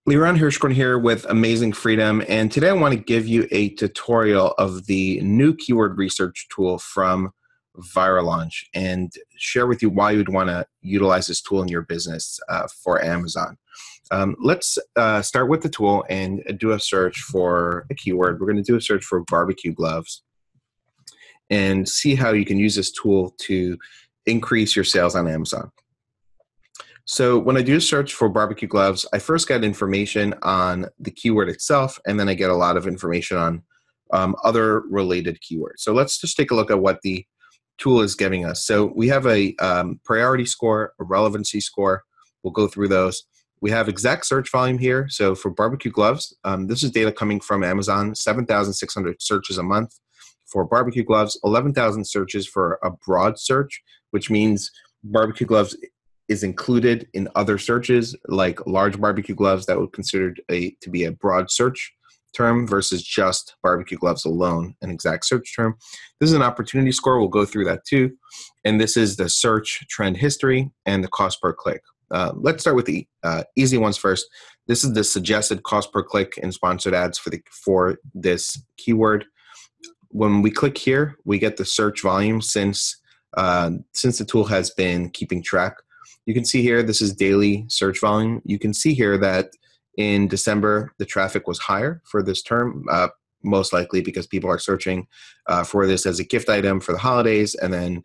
Liran Hirschkorn here with Amazing Freedom, and today I want to give you a tutorial of the new keyword research tool from ViralLaunch and share with you why you'd want to utilize this tool in your business for Amazon. Let's start with the tool and do a search for a keyword. We're going to do a search for barbecue gloves and see how you can use this tool to increase your sales on Amazon. So when I do a search for barbecue gloves, I first get information on the keyword itself, and then I get a lot of information on other related keywords. So let's just take a look at what the tool is giving us. So we have a priority score, a relevancy score. We'll go through those. We have exact search volume here. So for barbecue gloves, this is data coming from Amazon, 7,600 searches a month for barbecue gloves, 11,000 searches for a broad search, which means barbecue gloves is included in other searches like large barbecue gloves that would considered to be a broad search term versus just barbecue gloves alone, an exact search term. This is an opportunity score. We'll go through that too. And this is the search trend history and the cost per click. Let's start with the easy ones first. This is the suggested cost per click in sponsored ads for this keyword. When we click here, we get the search volume since the tool has been keeping track. You can see here, this is daily search volume. You can see here that in December, the traffic was higher for this term, most likely because people are searching for this as a gift item for the holidays. And then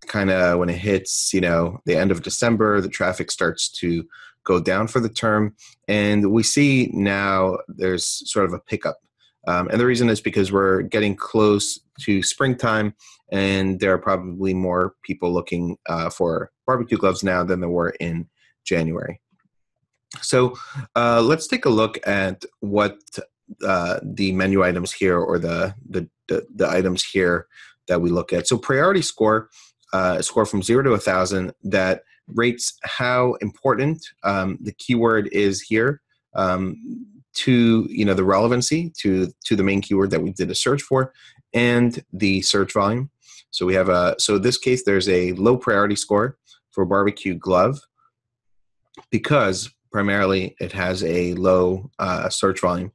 kind of when it hits, the end of December, the traffic starts to go down for the term. And we see now there's sort of a pickup. And the reason is because we're getting close to springtime, and there are probably more people looking for barbecue gloves now than there were in January. So let's take a look at what the menu items here, or the items here that we look at. So priority score, a score from 0 to 1,000 that rates how important the keyword is here. To the relevancy to the main keyword that we did a search for, and the search volume. So we have so in this case there's a low priority score for barbecue glove because primarily it has a low search volume.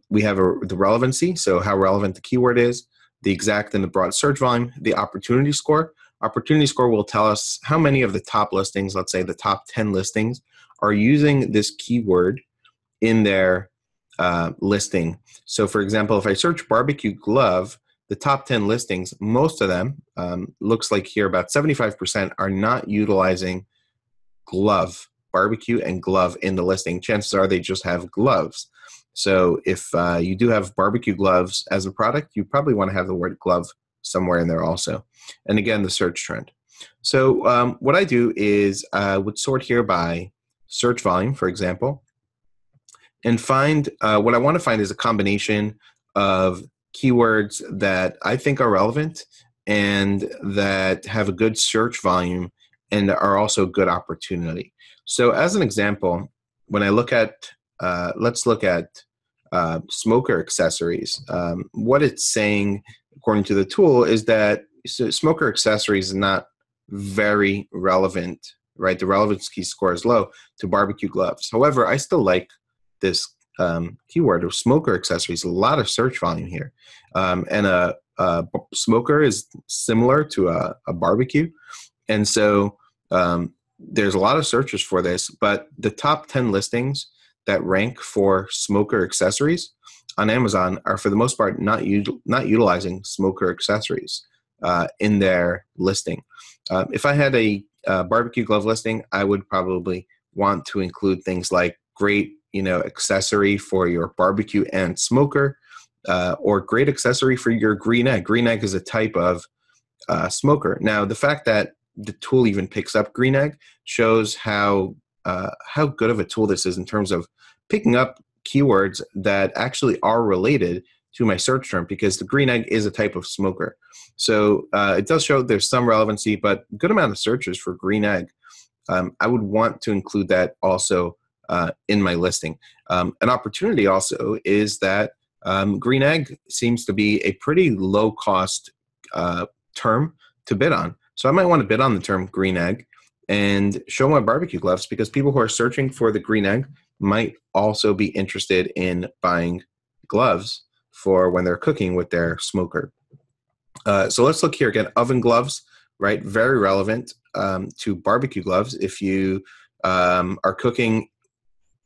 We have the relevancy, so how relevant the keyword is, the exact and the broad search volume, the opportunity score. Opportunity score will tell us how many of the top listings, let's say the top 10 listings, are using this keyword in their listing. So for example, if I search barbecue glove, the top 10 listings, most of them, looks like here about 75% are not utilizing glove, barbecue and glove in the listing. Chances are they just have gloves. So if you do have barbecue gloves as a product, you probably want to have the word glove somewhere in there also. And again, the search trend. So what I do is I would sort here by search volume, for example, and find what I want to find is a combination of keywords that I think are relevant and that have a good search volume and are also good opportunity. So as an example, when I look at, let's look at smoker accessories. What it's saying, according to the tool, is that smoker accessories is not very relevant, right? The relevancy score is low to barbecue gloves. However, I still like this keyword of smoker accessories, a lot of search volume here. And a smoker is similar to a barbecue. And so there's a lot of searches for this, but the top 10 listings that rank for smoker accessories on Amazon are for the most part not utilizing smoker accessories in their listing. If I had a barbecue glove listing, I would probably want to include things like great accessory for your barbecue and smoker, or great accessory for your green egg. Green egg is a type of smoker. Now, the fact that the tool even picks up green egg shows how good of a tool this is in terms of picking up keywords that actually are related to my search term, because the green egg is a type of smoker. So it does show there's some relevancy, but good amount of searches for green egg. I would want to include that also in my listing. An opportunity also is that green egg seems to be a pretty low cost term to bid on. So I might want to bid on the term green egg and show my barbecue gloves, because people who are searching for the green egg might also be interested in buying gloves for when they're cooking with their smoker. So let's look here again. Oven gloves, right? Very relevant to barbecue gloves. If you are cooking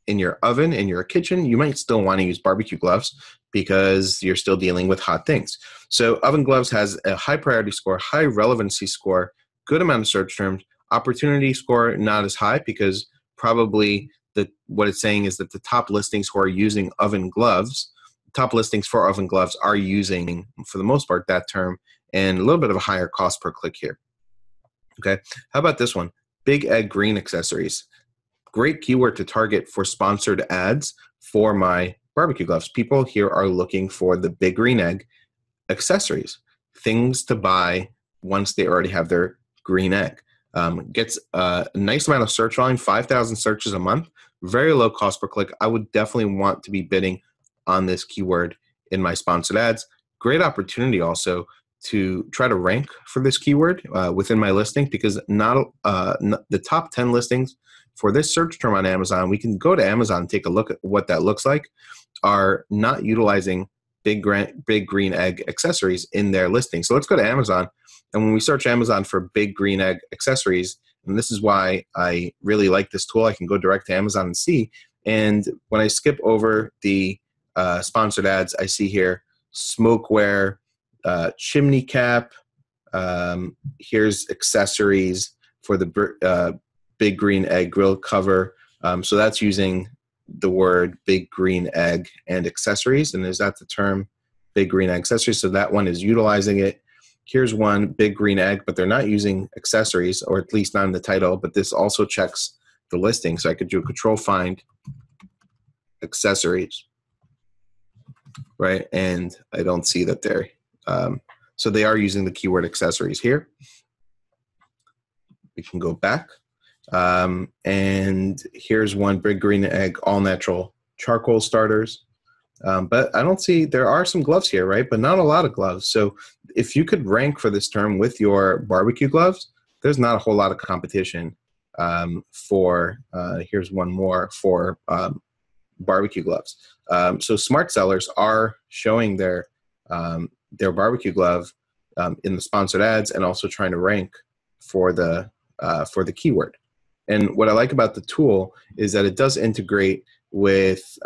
in your oven, in your kitchen, you might still want to use barbecue gloves because you're still dealing with hot things. So oven gloves has a high priority score, high relevancy score, good amount of search terms, opportunity score not as high, because probably what it's saying is that the top listings who are using oven gloves, top listings for oven gloves are using, for the most part, that term, and a little bit of a higher cost per click here. Okay, how about this one? Big egg green accessories. Great keyword to target for sponsored ads for my barbecue gloves. People here are looking for the big green egg accessories, things to buy once they already have their green egg. Gets a nice amount of search volume, 5,000 searches a month, very low cost per click. I would definitely want to be bidding on this keyword in my sponsored ads. Great opportunity also to try to rank for this keyword within my listing, because not the top 10 listings for this search term on Amazon, we can go to Amazon and take a look at what that looks like, are not utilizing big green egg accessories in their listing. So let's go to Amazon, and when we search Amazon for big green egg accessories, and this is why I really like this tool, I can go direct to Amazon and see. And when I skip over the sponsored ads, I see here smokeware, chimney cap, here's accessories for the big green egg grill cover. So that's using the word big green egg and accessories. And is that the term, big green egg accessories? So that one is utilizing it. Here's one, big green egg, but they're not using accessories, or at least not in the title, but this also checks the listing. So I could do a control find accessories, right? And I don't see that they're, so they are using the keyword accessories here. We can go back. And here's one, big green egg, all natural charcoal starters. But I don't see, there are some gloves here, right? But not a lot of gloves. So if you could rank for this term with your barbecue gloves, there's not a whole lot of competition for, here's one more for barbecue gloves. So smart sellers are showing their barbecue glove in the sponsored ads, and also trying to rank for the keyword. And what I like about the tool is that it does integrate with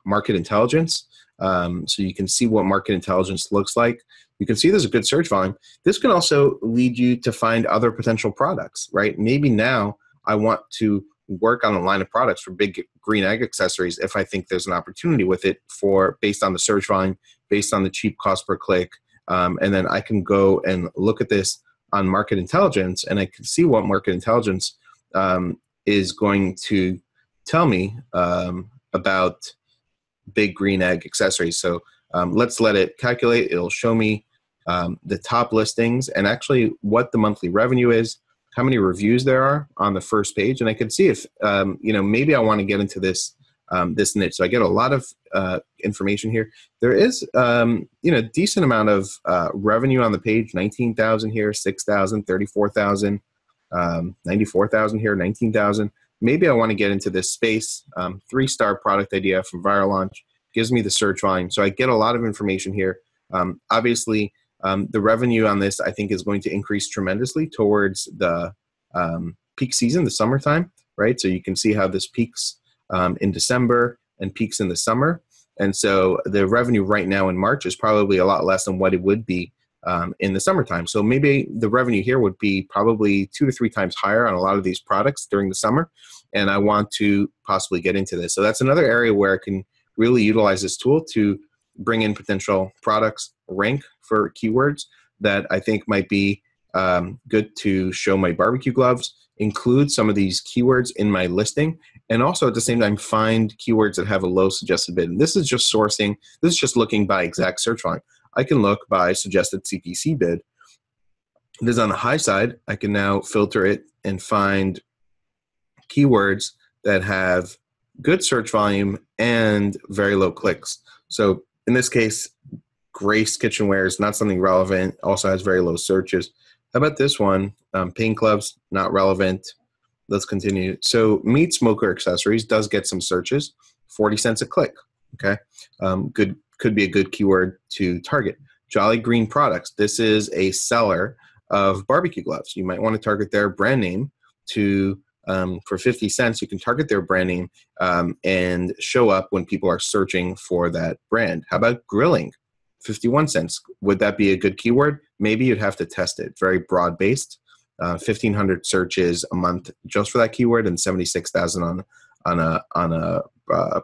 market intelligence. So you can see what market intelligence looks like. You can see there's a good search volume. This can also lead you to find other potential products, right? Maybe now I want to work on a line of products for big green egg accessories if I think there's an opportunity with it based on the search volume, based on the cheap cost per click. And then I can go and look at this on market intelligence, and I can see what market intelligence is going to tell me about big green egg accessories. So let's let it calculate. It'll show me the top listings and actually what the monthly revenue is, how many reviews there are on the first page, and I can see if maybe I want to get into this niche. So I get a lot of information here. There is decent amount of revenue on the page. 19,000 here, 6,000, 34,000, 94,000 here, 19,000. Maybe I want to get into this space. 3-star product idea from Viral Launch gives me the search volume. So I get a lot of information here. Obviously, the revenue on this, I think, is going to increase tremendously towards the peak season, the summertime, right? So you can see how this peaks in December and peaks in the summer. And so the revenue right now in March is probably a lot less than what it would be in the summertime. So maybe the revenue here would be probably 2 to 3 times higher on a lot of these products during the summer. And I want to possibly get into this. So that's another area where I can really utilize this tool to bring in potential products, rank for keywords that I think might be good to show my barbecue gloves, include some of these keywords in my listing, and also at the same time find keywords that have a low suggested bid. And this is just sourcing, this is just looking by exact search volume. I can look by suggested CPC bid. This is on the high side. I can now filter it and find keywords that have good search volume and very low clicks. So in this case, Grace Kitchenware is not something relevant, also has very low searches. How about this one? Paint gloves, not relevant. let's continue. So meat smoker accessories does get some searches, 40 cents a click. Okay, could be a good keyword to target. Jolly Green Products. This is a seller of barbecue gloves. You might want to target their brand name to for 50 cents. You can target their brand name and show up when people are searching for that brand. How about grilling? 51 cents. Would that be a good keyword? Maybe you'd have to test it. Very broad based. 1,500 searches a month just for that keyword, and 76,000 on a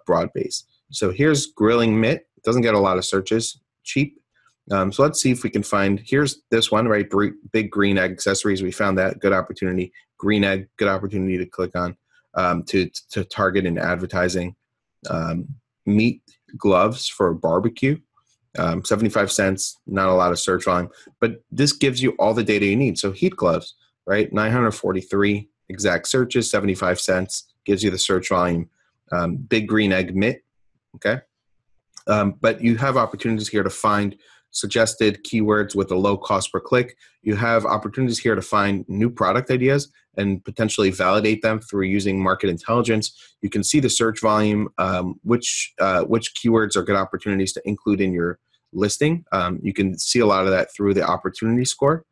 broad base. So here's grilling mitt. Doesn't get a lot of searches. Cheap. So let's see if we can find. Here's this one, right? Big green egg accessories. We found that. Good opportunity. Green egg. Good opportunity to click on to target in advertising. Meat gloves for barbecue. 75 cents, not a lot of search volume, but this gives you all the data you need. So heat gloves, right? 943 exact searches, 75 cents, gives you the search volume. Big green egg mitt, okay? But you have opportunities here to find suggested keywords with a low cost per click. You have opportunities here to find new product ideas and potentially validate them through using market intelligence. You can see the search volume, which keywords are good opportunities to include in your listing. You can see a lot of that through the opportunity score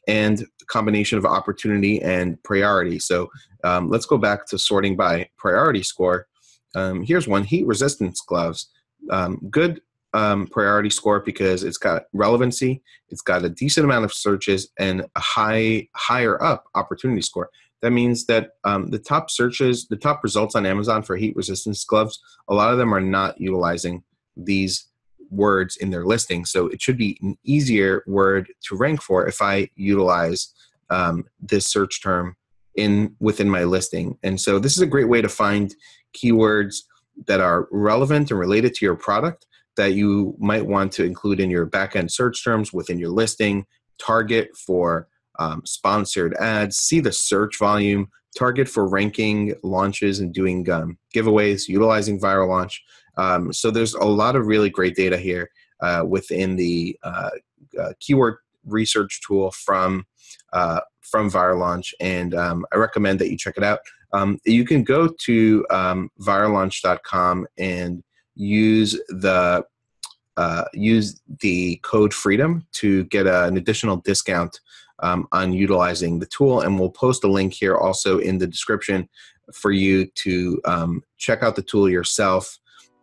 and the combination of opportunity and priority. So let's go back to sorting by priority score. Here's one, heat resistance gloves. Good priority score because it's got relevancy, it's got a decent amount of searches, and a higher up opportunity score. That means that the top searches, the top results on Amazon for heat resistance gloves, a lot of them are not utilizing these words in their listing. So it should be an easier word to rank for if I utilize this search term within my listing. And so this is a great way to find keywords that are relevant and related to your product that you might want to include in your back-end search terms within your listing, target for sponsored ads, see the search volume, target for ranking launches and doing giveaways, utilizing viral launch. So there's a lot of really great data here within the keyword research tool from Viral Launch, and I recommend that you check it out. You can go to viralaunch.com and use the code FREEDOM to get an additional discount on utilizing the tool, and we'll post a link here also in the description for you to check out the tool yourself.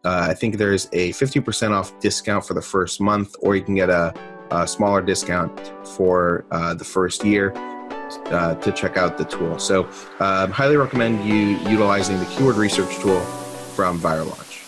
I think there's a 50% off discount for the first month, or you can get a smaller discount for the first year to check out the tool. So highly recommend you utilizing the keyword research tool from Viral Launch.